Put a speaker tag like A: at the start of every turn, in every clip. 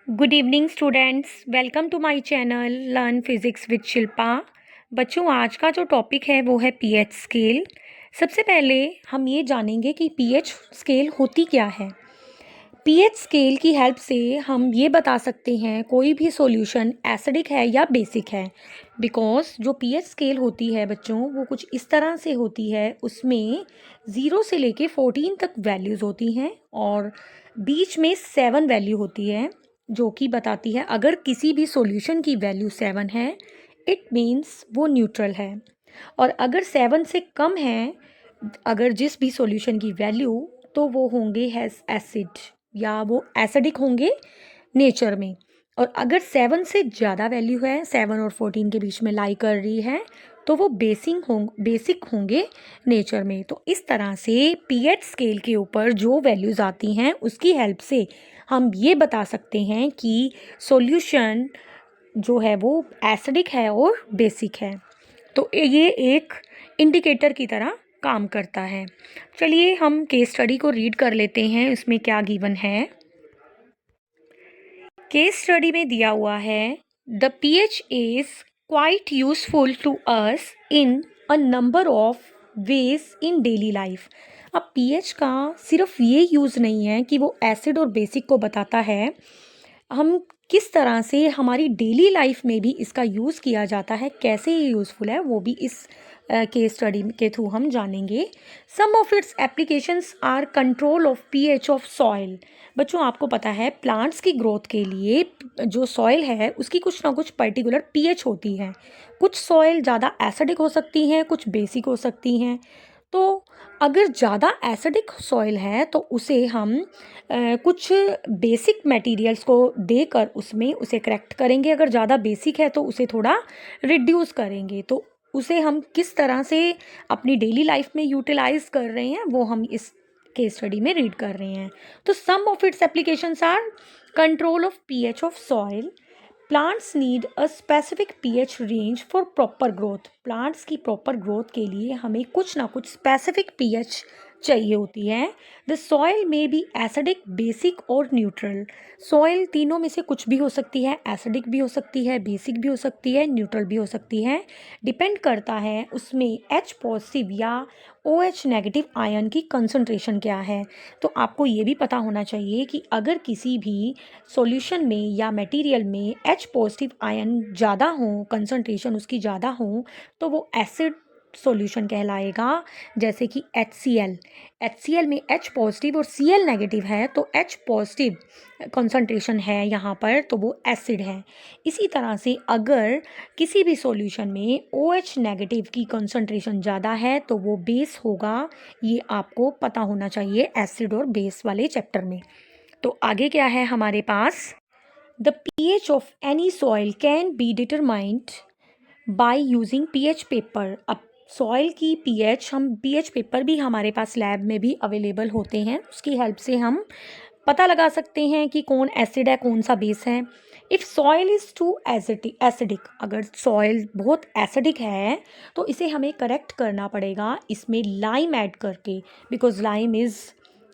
A: Good evening students, welcome to my channel learn physics with Shilpa. बच्चों, आज का जो टॉपिक है वो है पीएच स्केल। सबसे पहले हम ये जानेंगे कि पीएच स्केल होती क्या है। पीएच स्केल की हेल्प से हम ये बता सकते हैं कोई भी सॉल्यूशन एसिडिक है या बेसिक है। बिकॉज जो पीएच स्केल होती है बच्चों, वो कुछ इस तरह से होती है, उसमें 0 से लेके 14 तक वैल्यूज़ होती हैं और बीच में 7 वैल्यू होती है, जो कि बताती है अगर किसी भी सॉल्यूशन की वैल्यू 7 है, इट मीन्स वो न्यूट्रल है। और अगर 7 से कम है, अगर जिस भी सॉल्यूशन की वैल्यू, तो वो होंगे हैज एसिड या वो एसिडिक होंगे नेचर में। और अगर 7 से ज़्यादा वैल्यू है, 7 और 14 के बीच में लाई कर रही है, तो वो बेसिक होंगे नेचर में। तो इस तरह से पीएच स्केल के ऊपर जो वैल्यूज़ आती हैं उसकी हेल्प से हम ये बता सकते हैं कि सॉल्यूशन जो है वो एसिडिक है और बेसिक है। तो ये एक इंडिकेटर की तरह काम करता है। चलिए हम केस स्टडी को रीड कर लेते हैं, इसमें क्या गिवन है। केस स्टडी में दिया हुआ है the pH is quite useful to us in a number of ways in daily life. अब पीएच का सिर्फ ये यूज़ नहीं है कि वो एसिड और बेसिक को बताता है, हम किस तरह से हमारी डेली लाइफ में भी इसका यूज़ किया जाता है, कैसे ये यूज़फुल है, वो भी इस केस स्टडी के थ्रू हम जानेंगे। Some of its applications are control of pH of soil. बच्चों, आपको पता है प्लांट्स की ग्रोथ के लिए जो सॉइल है उसकी कुछ ना कुछ पर्टिकुलर पीएच होती है। कुछ सॉइल ज़्यादा एसिडिक हो सकती हैं, कुछ बेसिक हो सकती हैं। तो अगर ज़्यादा एसिडिक सॉइल है तो उसे हम कुछ बेसिक मटेरियल्स को देकर उसमें उसे करेक्ट करेंगे। अगर ज़्यादा बेसिक है तो उसे थोड़ा रिड्यूस करेंगे। तो उसे हम किस तरह से अपनी डेली लाइफ में यूटिलाइज कर रहे हैं वो हम इस केस स्टडी में रीड कर रहे हैं। तो some of its applications are control of pH of soil. Plants need a specific pH range for proper growth. Plants की प्रॉपर ग्रोथ के लिए हमें कुछ ना कुछ स्पेसिफिक पीएच चाहिए होती है। द सॉइल में बी एसिडिक, बेसिक और न्यूट्रल। सॉइल तीनों में से कुछ भी हो सकती है, एसिडिक भी हो सकती है, बेसिक भी हो सकती है, न्यूट्रल भी हो सकती है। डिपेंड करता है उसमें एच पॉजिटिव या ओ एच नेगेटिव आयन की कंसंट्रेशन क्या है। तो आपको ये भी पता होना चाहिए कि अगर किसी भी सॉल्यूशन में या मटेरियल में एच पॉजिटिव आयन ज़्यादा हो, कंसंट्रेशन उसकी ज़्यादा हो, तो वो एसिड सॉल्यूशन कहलाएगा। जैसे कि HCl में H पॉजिटिव और Cl नेगेटिव है, तो H पॉजिटिव कंसंट्रेशन है यहाँ पर, तो वो एसिड है। इसी तरह से अगर किसी भी सॉल्यूशन में OH नेगेटिव की कंसंट्रेशन ज़्यादा है तो वो बेस होगा। ये आपको पता होना चाहिए एसिड और बेस वाले चैप्टर में। तो आगे क्या है हमारे पास, the pH of any soil can be determined by using pH paper. अब सॉइल की पीएच, हम पीएच पेपर भी हमारे पास लैब में भी अवेलेबल होते हैं, उसकी हेल्प से हम पता लगा सकते हैं कि कौन एसिड है कौन सा बेस है। If soil is too acidic, अगर सॉइल बहुत एसिडिक है तो इसे हमें करेक्ट करना पड़ेगा इसमें लाइम ऐड करके, because lime is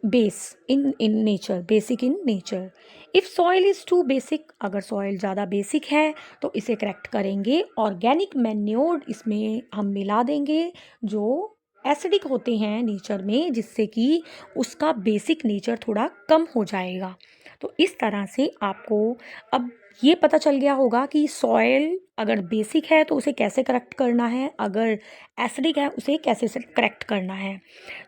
A: base in nature, basic in nature. If soil is too basic, अगर सॉइल ज़्यादा बेसिक है तो इसे करेक्ट करेंगे ऑर्गेनिक मैन्योर इसमें हम मिला देंगे जो एसिडिक होते हैं नेचर में, जिससे कि उसका बेसिक नेचर थोड़ा कम हो जाएगा। तो इस तरह से आपको अब ये पता चल गया होगा कि सॉइल अगर बेसिक है तो उसे कैसे करेक्ट करना है, अगर एसिडिक है उसे कैसे करेक्ट करना है।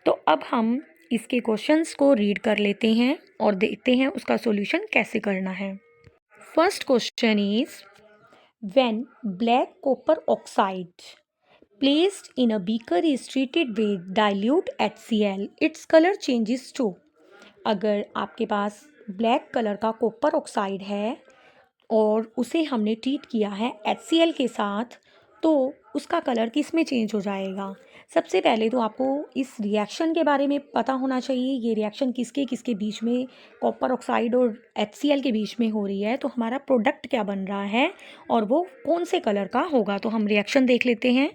A: तो अब हम इसके क्वेश्चंस को रीड कर लेते हैं और देखते हैं उसका सॉल्यूशन कैसे करना है। First question is, when black copper oxide placed in a beaker is treated with dilute HCl, its color changes to। अगर आपके पास ब्लैक कलर का कॉपर ऑक्साइड है और उसे हमने ट्रीट किया है HCl के साथ, तो उसका कलर किस में चेंज हो जाएगा। सबसे पहले तो आपको इस रिएक्शन के बारे में पता होना चाहिए, ये रिएक्शन किसके किसके बीच में, कॉपर ऑक्साइड और HCl के बीच में हो रही है, तो हमारा प्रोडक्ट क्या बन रहा है और वो कौन से कलर का होगा। तो हम रिएक्शन देख लेते हैं।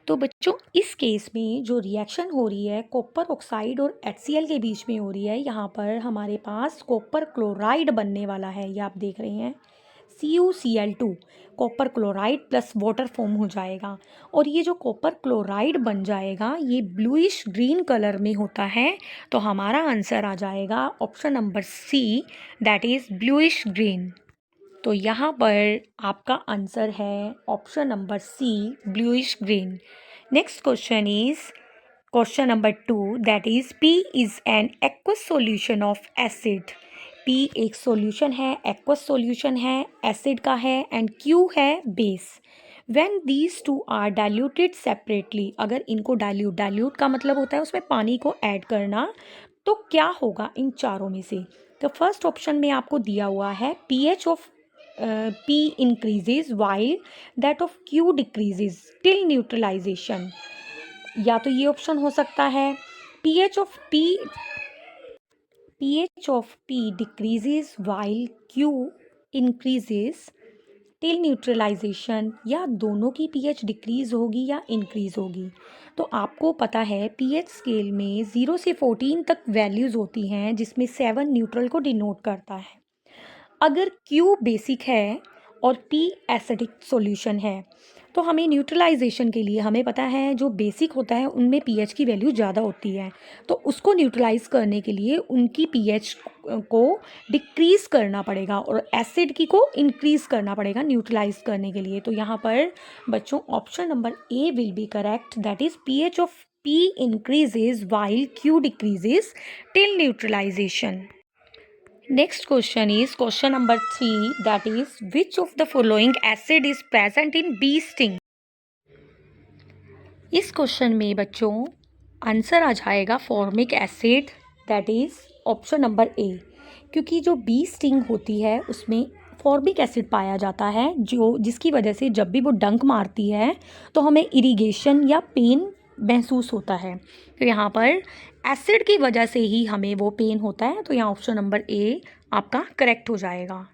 A: तो बच्चों इस केस में जो रिएक्शन हो रही है कॉपर ऑक्साइड और HCl के बीच में हो रही है, यहाँ पर हमारे पास कॉपर क्लोराइड बनने वाला है। ये आप देख रहे हैं CuCl2 copper chloride plus water form हो जाएगा और ये जो कॉपर क्लोराइड बन जाएगा ये ब्लूइश ग्रीन कलर में होता है। तो हमारा आंसर आ जाएगा option number C, that is bluish green. तो यहाँ पर आपका आंसर है option number C, bluish green. Next question is question number 2, that is P is an aqueous solution of acid. P एक सॉल्यूशन है, एक्वस सॉल्यूशन है, acid का है, एंड Q है base. When these two are diluted separately, अगर इनको dilute का मतलब होता है उसमें पानी को ऐड करना, तो क्या होगा इन चारों में से। तो फर्स्ट ऑप्शन में आपको दिया हुआ है pH of P increases while that of Q decreases till neutralization। या तो ये ऑप्शन हो सकता है pH of P decreases while Q increases till neutralization, या दोनों की pH डिक्रीज होगी या इंक्रीज होगी। तो आपको पता है pH स्केल में 0 से 14 तक वैल्यूज़ होती हैं जिसमें 7 न्यूट्रल को डिनोट करता है। अगर Q बेसिक है और P एसिडिक सॉल्यूशन है तो हमें न्यूट्रलाइजेशन के लिए हमें पता है जो बेसिक होता है उनमें pH की वैल्यू ज़्यादा होती है, तो उसको न्यूट्रलाइज करने के लिए उनकी pH को डिक्रीज़ करना पड़ेगा और एसिड की को इंक्रीज़ करना पड़ेगा न्यूट्रलाइज करने के लिए। तो यहाँ पर बच्चों option number A will be correct, that is pH of P increases while Q decreases till neutralization। Next question is question number 3, that is which of the following acid is present in bee sting। इस question में बच्चों answer आ जाएगा formic acid, that is option number A, क्योंकि जो B sting होती है उसमें फॉर्मिक एसिड पाया जाता है जो जिसकी वजह से जब भी वो डंक मारती है तो हमें इरिगेशन या पेन महसूस होता है। तो यहाँ पर एसिड की वजह से ही हमें वो पेन होता है, तो यहाँ ऑप्शन नंबर ए आपका करेक्ट हो जाएगा।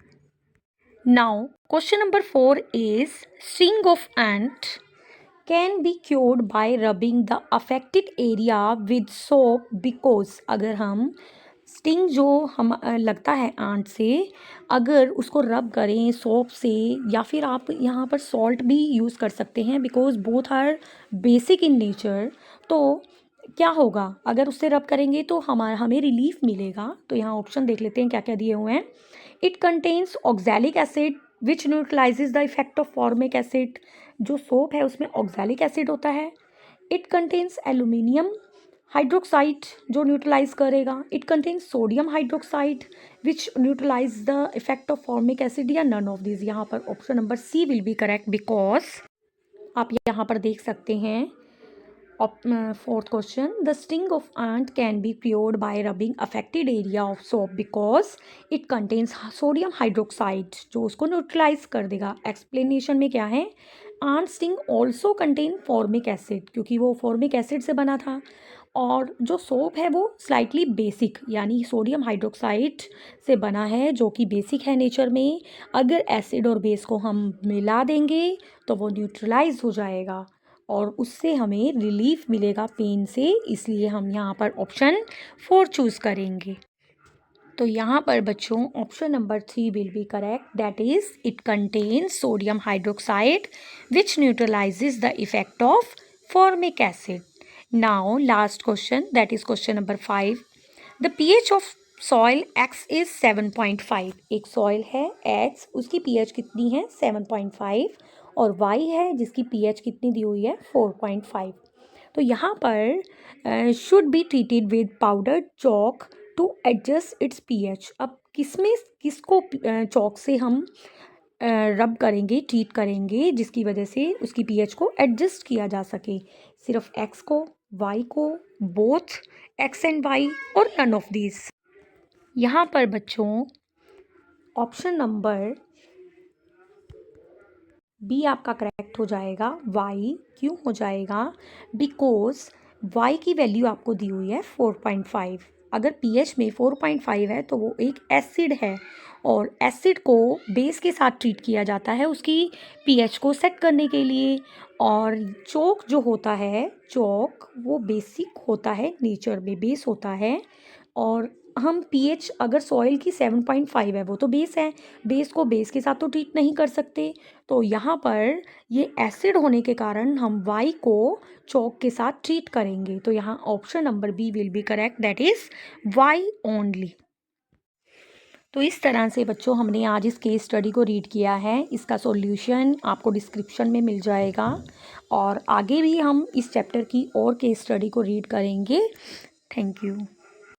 A: Now question number 4 is sting of ant can be cured bye rubbing the affected area with soap because. अगर हम स्टिंग जो हम लगता है आंट से, अगर उसको रब करें सोप से या फिर आप यहाँ पर सॉल्ट भी यूज़ कर सकते हैं because both are basic in nature, तो क्या होगा अगर उससे रब करेंगे तो हमें रिलीफ मिलेगा। तो यहाँ ऑप्शन देख लेते हैं क्या क्या दिए हुए हैं। It contains oxalic acid which neutralizes the effect of formic acid. जो सोप है उसमें ऑक्सैलिक एसिड होता है। इट कंटेन्स एल्यूमिनियम हाइड्रोक्साइड जो न्यूट्रलाइज करेगा। It contains sodium hydroxide which neutralize the effect of formic acid, या नन ऑफ दिस। यहाँ पर option number C will be correct because आप यहाँ पर देख सकते हैं fourth question, the sting of ant can be cured bye rubbing affected area of soap because it contains sodium hydroxide जो उसको न्यूट्रलाइज कर देगा। एक्सप्लेनेशन में क्या है, ant sting also contain formic acid क्योंकि वो फॉर्मिक एसिड से बना था, और जो सोप है वो स्लाइटली बेसिक यानी सोडियम हाइड्रोक्साइड से बना है जो कि बेसिक है नेचर में। अगर एसिड और बेस को हम मिला देंगे तो वो न्यूट्रलाइज हो जाएगा और उससे हमें रिलीफ मिलेगा पेन से, इसलिए हम यहाँ पर ऑप्शन 4 चूज़ करेंगे। तो यहाँ पर बच्चों option number 3 will be correct, that is it contains sodium hydroxide which neutralizes the effect of formic acid. Now last question, that is question number 5, the pH of soil X is 7.5। एक soil है X, उसकी pH कितनी है 7.5, और Y है जिसकी pH कितनी दी हुई है 4.5। तो यहाँ पर should be treated with powdered chalk to adjust its pH। अब किसको चॉक से हम रब करेंगे, ट्रीट करेंगे जिसकी वजह से उसकी pH को एडजस्ट किया जा सके। सिर्फ X को, Y को, बोथ X एंड Y, और नन ऑफ दिस। यहाँ पर बच्चों ऑप्शन नंबर बी आपका करेक्ट हो जाएगा। Y क्यों हो जाएगा, बिकॉज Y की वैल्यू आपको दी हुई है 4.5। अगर pH में 4.5 है तो वो एक एसिड है और एसिड को बेस के साथ ट्रीट किया जाता है उसकी पीएच को सेट करने के लिए। और चॉक जो होता है, चॉक वो बेसिक होता है, नेचर में बेस होता है। और हम पीएच अगर सॉइल की 7.5 है वो तो बेस है, बेस को बेस के साथ तो ट्रीट नहीं कर सकते। तो यहाँ पर ये एसिड होने के कारण हम वाई को चॉक के साथ ट्रीट करेंगे। तो यहाँ option number B will be correct, that is Y only. तो इस तरह से बच्चों हमने आज इस केस स्टडी को रीड किया है। इसका सॉल्यूशन आपको डिस्क्रिप्शन में मिल जाएगा और आगे भी हम इस चैप्टर की और केस स्टडी को रीड करेंगे। Thank you.